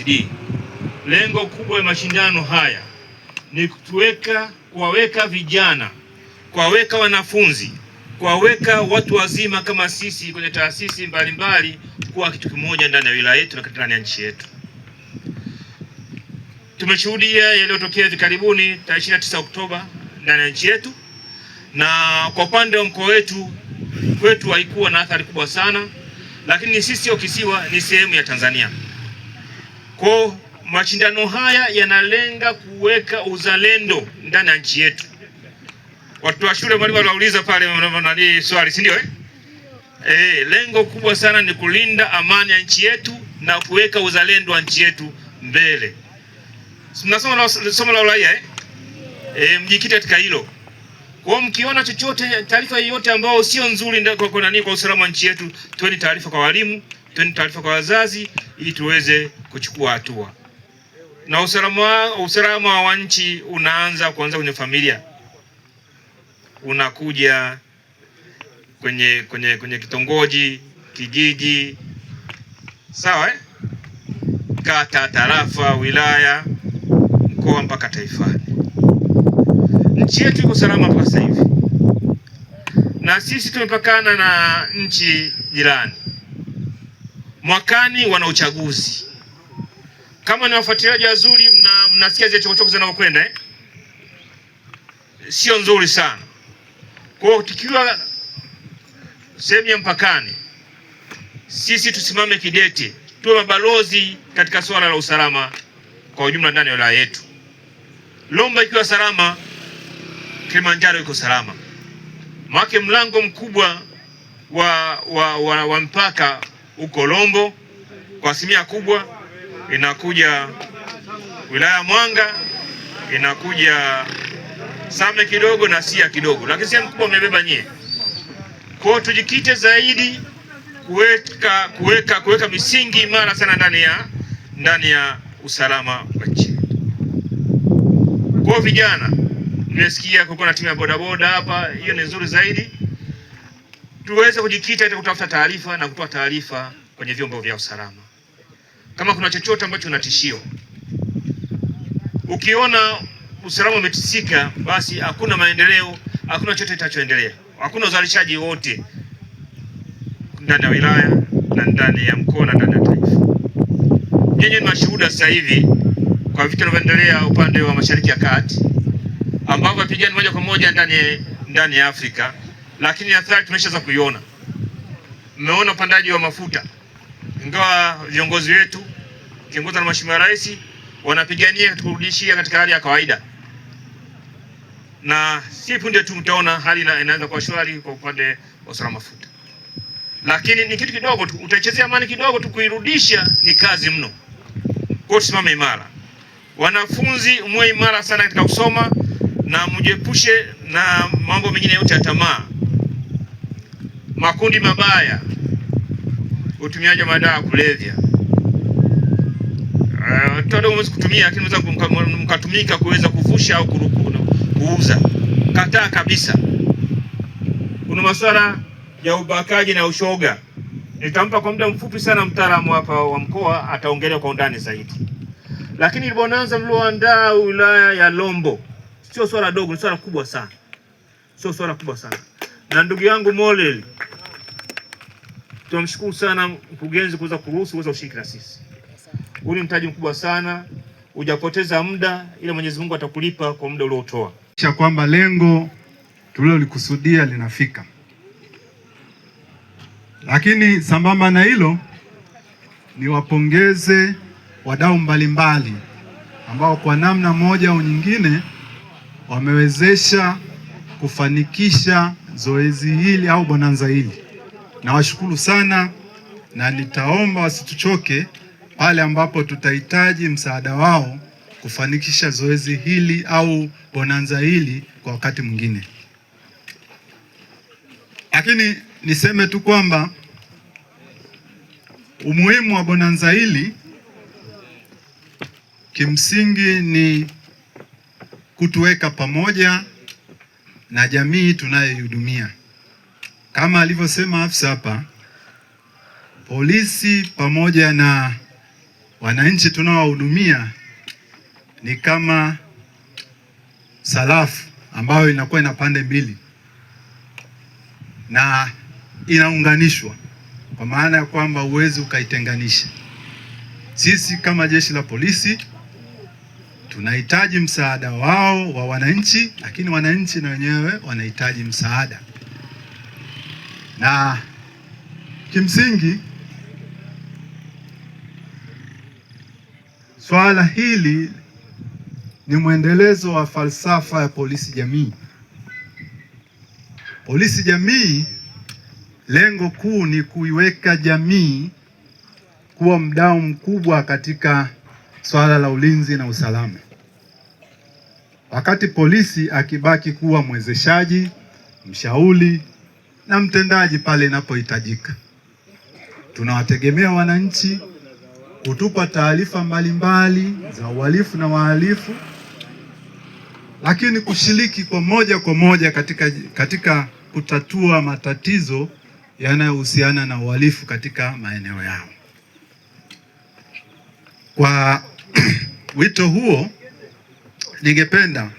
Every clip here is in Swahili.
TLCD. Lengo kubwa ya mashindano haya ni kuwaweka vijana, kuwaweka wanafunzi, kuwaweka watu wazima kama sisi kwenye taasisi mbalimbali kuwa kitu kimoja ndani ya wilaya yetu na ndani ya nchi yetu. Tumeshuhudia yaliyotokea hivi karibuni tarehe 29 Oktoba ndani ya nchi yetu, na kwa upande wa mkoa wetu haikuwa na athari kubwa sana, lakini sisi sio kisiwa, ni sehemu ya Tanzania. Kwa mashindano haya yanalenga kuweka uzalendo ndani ya nchi yetu. Watu wa shule, mwalimu aliwauliza pale swali, si ndio? Lengo kubwa sana ni kulinda amani ya nchi yetu na kuweka uzalendo wa nchi yetu mbele. Mnasoma somo la uraia mjikite katika hilo. Kwa mkiona chochote, taarifa yoyote ambayo sio nzuri kwa usalama wa nchi yetu, toeni taarifa kwa walimu, toeni taarifa kwa wazazi ili tuweze kuchukua hatua. Na usalama wa nchi unaanza kwenye familia. Unakuja kwenye kitongoji, kijiji, sawa kata, tarafa, wilaya, mkoa mpaka taifa. Nchi yetu iko salama mpaka sasa hivi. Na sisi tumepakana na nchi jirani. Mwakani wana uchaguzi. Kama ni wafuatiliaji wazuri, mnasikia zile chokochoko zinazokwenda sio nzuri sana. Kwa hiyo tukiwa sehemu ya mpakani, sisi tusimame kidete, tuwe mabalozi katika swala la usalama kwa ujumla ndani ya wilaya yetu. Lomba ikiwa salama, Kilimanjaro iko salama. Mwake mlango mkubwa wa mpaka uko Lombo, kwa asilimia kubwa inakuja wilaya Mwanga, inakuja Same kidogo na Sia kidogo, lakini sehemu kubwa mmebeba nyie. Kwa hiyo tujikite zaidi kuweka misingi imara sana ndani ya usalama wa nchi. Kwa vijana, nimesikia kuko na timu ya bodaboda hapa, hiyo ni nzuri zaidi. Tuweze kujikita katika kutafuta taarifa na kutoa taarifa kwenye vyombo vya usalama kama kuna chochote ambacho unatishio. Ukiona usalama umetisika, basi hakuna maendeleo, hakuna chochote kitachoendelea, hakuna uzalishaji wote ndani ya wilaya na ndani ya mkoa na ndani ya taifa. Nyinyi ni mashuhuda sasa hivi kwa vitu vinavyoendelea upande wa Mashariki ya Kati, ambapo wapigani moja kwa moja ndani ya Afrika, lakini athari tumeshaanza kuiona. Mmeona upandaji wa mafuta, ingawa viongozi wetu kiongozwa na Mheshimiwa Rais wanapigania kurudishia katika hali ya kawaida, na si punde tu mtaona hali inaanza kuwa shwari kwa upande wa usalama mafuta. Lakini ni kitu kidogo tu, utaichezea amani kidogo tu, kuirudisha ni kazi mno. Kwa tusimame imara. Wanafunzi mwe imara sana katika kusoma na mjepushe na mambo mengine yote ya tamaa, makundi mabaya, utumiaji wa madawa kulevya. Watoto mwezi kutumia, lakini mweza mkatumika kuweza kuvusha au kuuza. Kataa kabisa. Kuna masuala ya ubakaji na ushoga. Nitampa kwa muda mfupi sana mtaalamu hapa wa mkoa, ataongelea kwa undani zaidi. Lakini bonanza mlioandaa wilaya ya Lombo sio swala dogo, ni swala kubwa sana. Sio swala kubwa sana. Na ndugu yangu Molel, tunamshukuru sana mkurugenzi kuweza kuruhusu ushiriki na sisi. Huu ni mtaji mkubwa sana, hujapoteza muda, ila Mwenyezi Mungu atakulipa kwa muda uliotoa. Kisha kwamba lengo tulilolikusudia linafika. Lakini sambamba na hilo, niwapongeze wadau mbalimbali ambao kwa namna moja au nyingine wamewezesha kufanikisha zoezi hili au bonanza hili. Nawashukuru sana, na nitaomba wasituchoke pale ambapo tutahitaji msaada wao kufanikisha zoezi hili au bonanza hili kwa wakati mwingine. Lakini niseme tu kwamba umuhimu wa bonanza hili kimsingi ni kutuweka pamoja na jamii tunayoihudumia. Kama alivyosema afisa hapa, polisi pamoja na wananchi tunaowahudumia ni kama sarafu ambayo inakuwa ina pande mbili na inaunganishwa, kwa maana ya kwamba huwezi ukaitenganisha. Sisi kama jeshi la polisi tunahitaji msaada wao wa wananchi, lakini wananchi na wenyewe wanahitaji msaada, na kimsingi swala hili ni mwendelezo wa falsafa ya polisi jamii. Polisi jamii, lengo kuu ni kuiweka jamii kuwa mdau mkubwa katika swala la ulinzi na usalama, wakati polisi akibaki kuwa mwezeshaji, mshauri na mtendaji pale inapohitajika. Tunawategemea wananchi kutupa taarifa mbalimbali za uhalifu na wahalifu, lakini kushiriki kwa moja katika kutatua matatizo yanayohusiana na uhalifu katika maeneo yao. Kwa wito huo, ningependa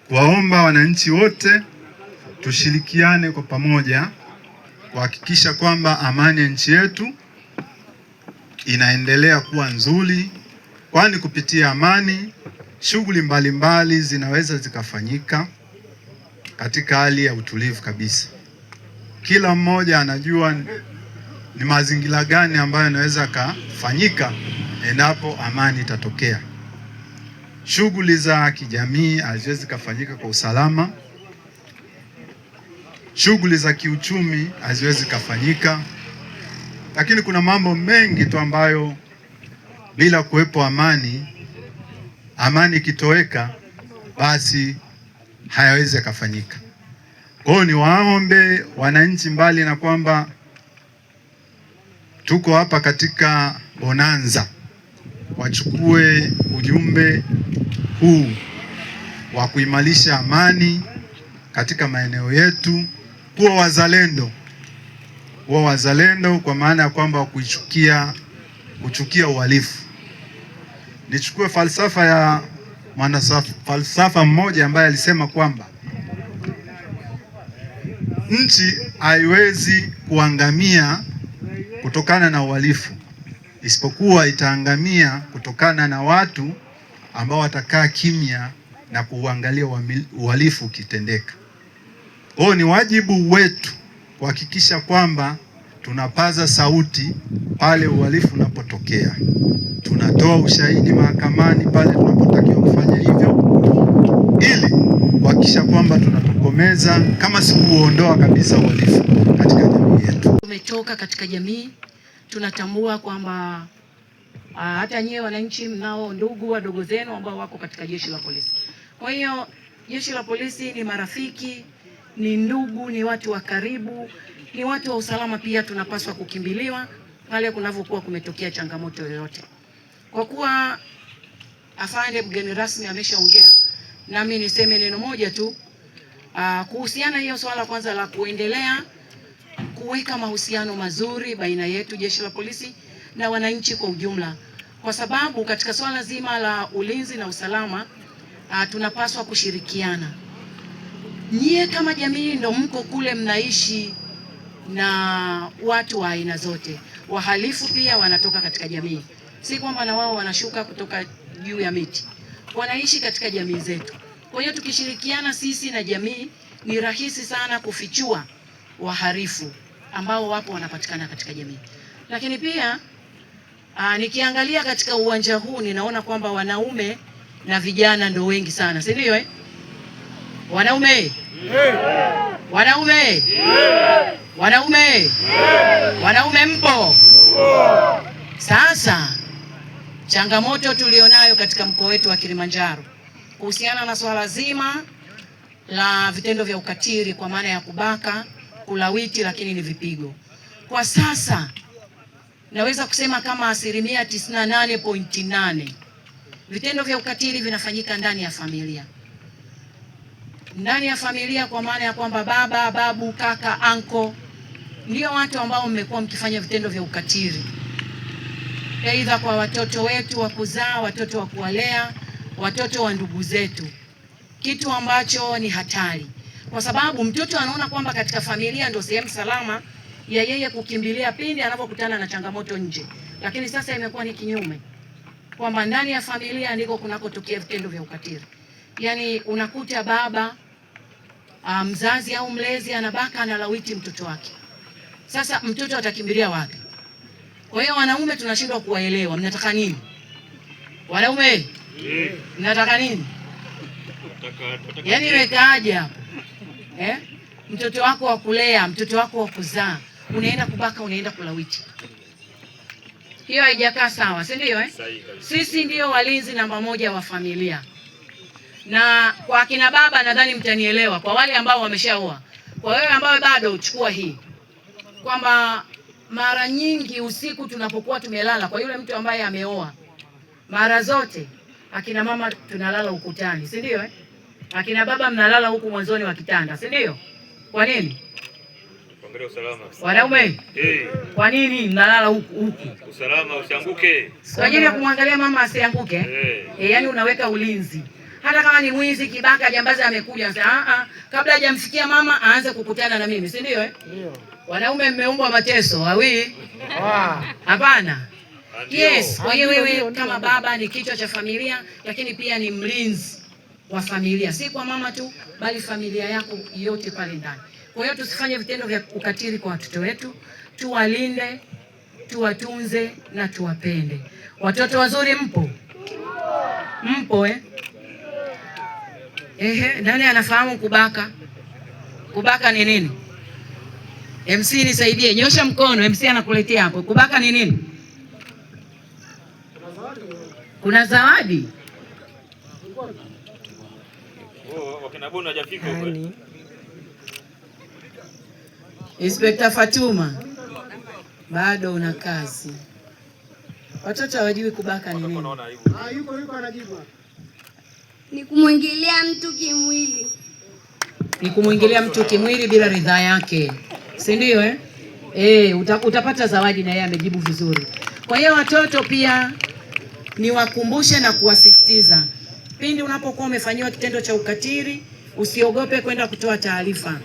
kuwaomba wananchi wote tushirikiane kwa pamoja kuhakikisha kwamba amani ya nchi yetu inaendelea kuwa nzuri, kwani kupitia amani shughuli mbalimbali zinaweza zikafanyika katika hali ya utulivu kabisa. Kila mmoja anajua ni mazingira gani ambayo yanaweza kufanyika endapo amani itatokea. Shughuli za kijamii haziwezi kufanyika kwa usalama, shughuli za kiuchumi haziwezi kufanyika, lakini kuna mambo mengi tu ambayo bila kuwepo amani ikitoweka basi hayawezi kufanyika. Kwa hiyo niwaombe wananchi, mbali na kwamba tuko hapa katika bonanza, wachukue ujumbe huu wa kuimarisha amani katika maeneo yetu, kuwa wazalendo kwa maana ya kwamba kuchukia uhalifu. Nichukue falsafa ya falsafa mmoja ambaye alisema kwamba nchi haiwezi kuangamia kutokana na uhalifu, isipokuwa itaangamia kutokana na watu ambao watakaa kimya na kuangalia uhalifu ukitendeka. Kwa hiyo ni wajibu wetu kuhakikisha kwamba tunapaza sauti pale uhalifu unapotokea, tunatoa ushahidi mahakamani pale tunapotakiwa kufanya hivyo, ili kuhakikisha kwamba tunatokomeza kama si kuondoa kabisa uhalifu katika jamii yetu. Tumetoka katika jamii, tunatambua kwamba hata nyewe wananchi mnao ndugu wadogo zenu ambao wako katika jeshi la polisi. Kwa hiyo jeshi la polisi ni marafiki, ni ndugu, ni watu wa karibu, ni watu wa usalama pia. Tunapaswa kukimbiliwa pale kunavyokuwa kumetokea changamoto yoyote. Kwa kuwa afande mgeni rasmi ameshaongea, nami niseme neno moja tu kuhusiana hiyo swala kwanza la kuendelea kuweka mahusiano mazuri baina yetu jeshi la polisi na wananchi kwa ujumla, kwa sababu katika swala zima la ulinzi na usalama tunapaswa kushirikiana. Nyie kama jamii ndo mko kule, mnaishi na watu wa aina zote. Wahalifu pia wanatoka katika jamii, si kwamba na wao wanashuka kutoka juu ya miti, wanaishi katika jamii zetu. Kwa hiyo tukishirikiana sisi na jamii, ni rahisi sana kufichua wahalifu ambao wapo wanapatikana katika jamii. Lakini pia nikiangalia katika uwanja huu ninaona kwamba wanaume na vijana ndio wengi sana, si ndio? Wanaume wanaume mpo? Sasa changamoto tulionayo katika mkoa wetu wa Kilimanjaro kuhusiana na swala zima la vitendo vya ukatili, kwa maana ya kubaka, kulawiti, lakini ni vipigo. Kwa sasa naweza kusema kama 98.8% vitendo vya ukatili vinafanyika ndani ya familia. Ndani ya familia kwa maana ya kwamba baba, babu, kaka, anko ndio watu ambao mmekuwa mkifanya vitendo vya ukatili. aidha kwa watoto wetu wa kuzaa, watoto wa kuwalea, watoto wa ndugu zetu, kitu ambacho ni hatari, kwa sababu mtoto anaona kwamba katika familia ndio sehemu salama ya yeye kukimbilia pindi anapokutana na changamoto nje. Lakini sasa imekuwa ni kinyume, kwamba ndani ya familia ndiko kunakotokea vitendo vya ukatili. Yaani unakuta baba mzazi au mlezi anabaka, analawiti mtoto wake. Sasa mtoto atakimbilia wapi? Kwa hiyo wanaume tunashindwa kuwaelewa, mnataka nini? Wanaume mnataka nini? Yaani imekaaje hapo? Mtoto wako wa kulea, mtoto wako wa kuzaa, unaenda kubaka, unaenda kulawiti. Hiyo haijakaa sawa, si ndio? Sisi ndio walinzi namba moja wa familia. Na kwa akina baba nadhani mtanielewa, kwa wale ambao wameshaoa. Kwa wewe ambao bado, uchukua hii kwamba mara nyingi usiku tunapokuwa tumelala, kwa yule mtu ambaye ameoa, mara zote akina mama tunalala ukutani, si ndio? Akina baba mnalala huku mwanzoni wa kitanda, si ndio? Kwa nini? Kuangalia usalama. Wanaume? Kwa nini mnalala huku? Usalama, usianguke. Kwa ajili ya kumwangalia mama asianguke. Yaani unaweka ulinzi. Hata kama ni mwizi, kibaka, jambazi amekuja, kabla hajamfikia mama aanze kukutana na mimi, si ndio? Wanaume mmeumbwa mateso, hawi? Hapana. Yes, kwa hiyo wewe kama baba ni kichwa cha familia, lakini pia ni mlinzi wa familia, si kwa mama tu, bali familia yako yote pale ndani. Kwa hiyo tusifanye vitendo vya ukatili kwa watoto wetu, tuwalinde, tuwatunze na tuwapende. Watoto wazuri mpo? Mpo nani anafahamu kubaka? Kubaka ni nini? MC nisaidie, nyosha mkono, MC anakuletea hapo. Kubaka ni nini? Kuna zawadi. Wakina Bono hajafika huko. Inspector Fatuma, bado una kazi. Watoto hawajui kubaka ni nini. Yuko anajibu. Ni kumwingilia mtu kimwili. Ni kumwingilia mtu kimwili bila ridhaa yake, si ndio? Utapata zawadi, na yeye amejibu vizuri. Kwa hiyo watoto pia niwakumbushe na kuwasisitiza, pindi unapokuwa umefanyiwa kitendo cha ukatili, usiogope kwenda kutoa taarifa,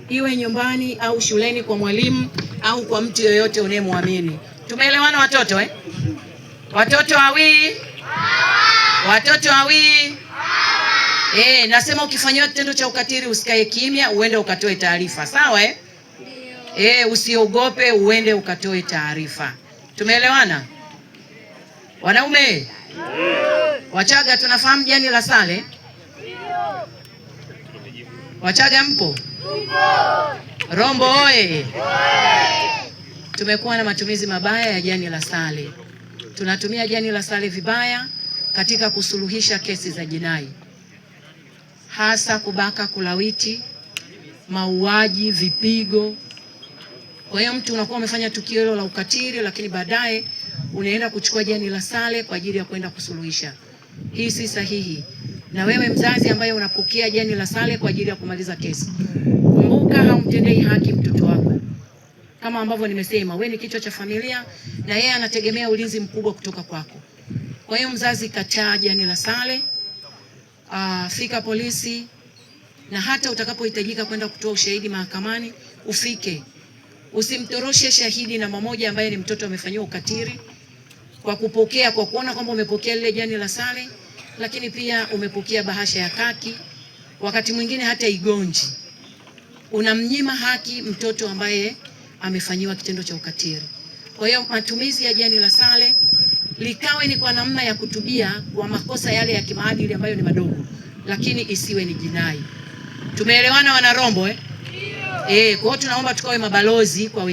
iwe nyumbani au shuleni, kwa mwalimu au kwa mtu yoyote unayemwamini. Tumeelewana watoto? Watoto hawi? Watoto hawi? Nasema ukifanyiwa kitendo cha ukatili usikae kimya, uende ukatoe taarifa, sawa? Usiogope, uende ukatoe taarifa. Tumeelewana? Wanaume? Wachaga tunafahamu jani la sale? Wachaga mpo? Rombo oye! Tumekuwa na matumizi mabaya ya jani la sale. Tunatumia jani la sale vibaya katika kusuluhisha kesi za jinai, hasa kubaka, kulawiti, mauaji, vipigo. Kwa hiyo mtu unakuwa umefanya tukio hilo la ukatili, lakini baadaye unaenda kuchukua jani la sale kwa ajili ya kwenda kusuluhisha. Hii si sahihi. Na wewe mzazi ambaye unapokea jani la sale kwa ajili ya kumaliza kesi, kumbuka haumtendei haki mtoto wako. Kama ambavyo nimesema, wewe ni kichwa cha familia na yeye anategemea ulinzi mkubwa kutoka kwako. Kwa hiyo mzazi, kataa jani la sale, fika polisi, na hata utakapohitajika kwenda kutoa ushahidi mahakamani, ufike. Usimtoroshe shahidi namba moja ambaye ni mtoto amefanyiwa ukatili kwa kupokea, kwa kuona kwamba umepokea lile jani la sale, lakini pia umepokea bahasha ya kaki, wakati mwingine hata igonji. Unamnyima haki mtoto ambaye amefanyiwa kitendo cha ukatili. Kwa hiyo matumizi ya jani la sale likawe ni kwa namna ya kutubia kwa makosa yale ya kimaadili ambayo ni madogo, lakini isiwe ni jinai. Tumeelewana wana Rombo? Kwa hiyo tunaomba tukawe mabalozi kwa